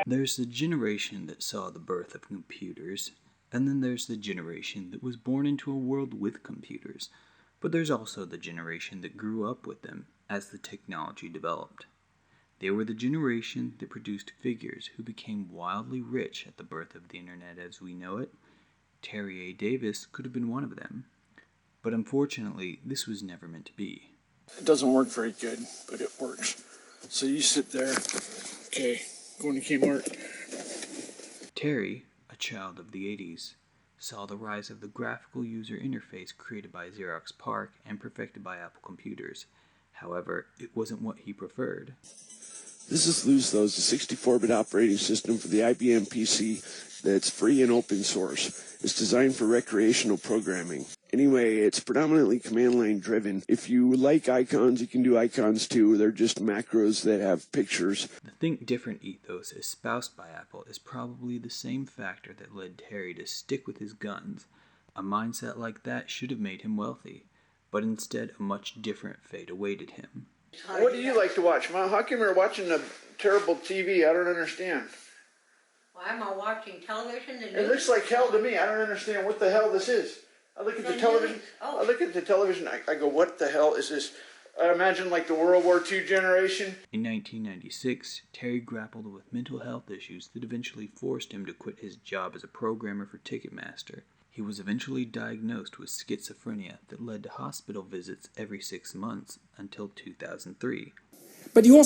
There's the generation that saw the birth of computers, and then there's the generation that was born into a world with computers, but there's also the generation that grew up with them as the technology developed. They were the generation that produced figures who became wildly rich at the birth of the internet as we know it. Terry A. Davis could have been one of them, but unfortunately this was never meant to be. It doesn't work very good, but it works. So you sit there, okay, going to Kmart. Terry, a child of the 80s, saw the rise of the graphical user interface created by Xerox PARC and perfected by Apple computers. However, it wasn't what he preferred. This is Luzthos, a 64-bit operating system for the IBM PC that's free and open source. It's designed for recreational programming. Anyway, it's predominantly command line driven. If you like icons, you can do icons too. They're just macros that have pictures. The think different ethos espoused by Apple is probably the same factor that led Terry to stick with his guns. A mindset like that should have made him wealthy, but instead a much different fate awaited him. What do you like to watch, Mom? How come you're watching a terrible TV? I don't understand. Why am I watching television? It looks like hell to me. I don't understand what the hell this is. I look at the television. I look at the television. I go, what the hell is this? I imagine like the World War II generation. In 1996, Terry grappled with mental health issues that eventually forced him to quit his job as a programmer for Ticketmaster. He was eventually diagnosed with schizophrenia that led to hospital visits every 6 months until 2003. But you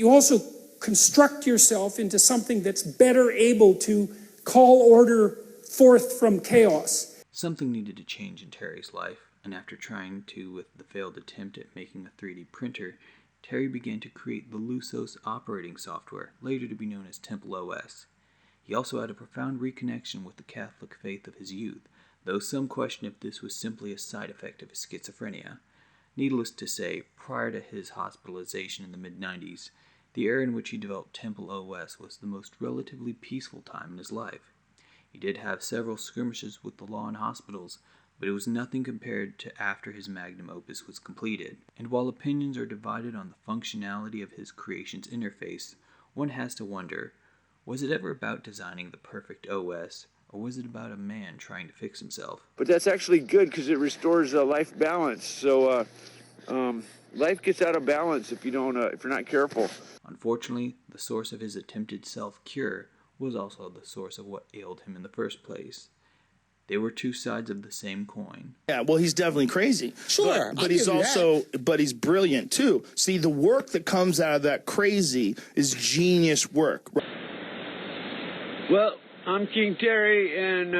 also construct yourself into something that's better able to call order forth from chaos. Something needed to change in Terry's life, and after trying to with the failed attempt at making a 3D printer, Terry began to create the Luzthos operating software, later to be known as Temple OS. He also had a profound reconnection with the Catholic faith of his youth, though some question if this was simply a side effect of his schizophrenia. Needless to say, prior to his hospitalization in the mid-90s, the era in which he developed Temple OS was the most relatively peaceful time in his life. He did have several skirmishes with the law in hospitals, but it was nothing compared to after his magnum opus was completed. And while opinions are divided on the functionality of his creation's interface, one has to wonder, was it ever about designing the perfect OS, or was it about a man trying to fix himself? But that's actually good because it restores life balance. So life gets out of balance if you're not careful. Unfortunately, the source of his attempted self-cure was also the source of what ailed him in the first place. They were two sides of the same coin. Yeah, well, he's definitely crazy. Sure, but he's brilliant too. See, the work that comes out of that crazy is genius work. Well, I'm King Terry, and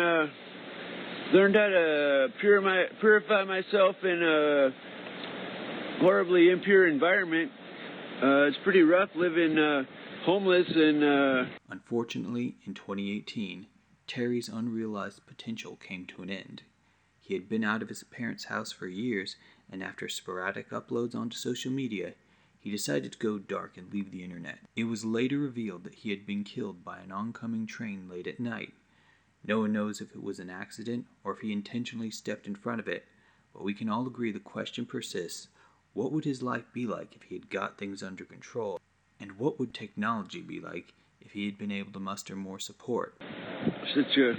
learned how to purify myself in a horribly impure environment. It's pretty rough living homeless and... Unfortunately, in 2018, Terry's unrealized potential came to an end. He had been out of his parents' house for years, and after sporadic uploads onto social media, he decided to go dark and leave the internet. It was later revealed that he had been killed by an oncoming train late at night. No one knows if it was an accident or if he intentionally stepped in front of it, but we can all agree the question persists: what would his life be like if he had got things under control? And what would technology be like if he had been able to muster more support? Such a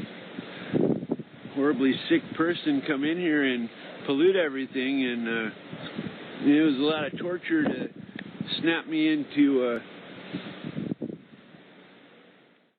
horribly sick person come in here and pollute everything, and it was a lot of torture to snap me into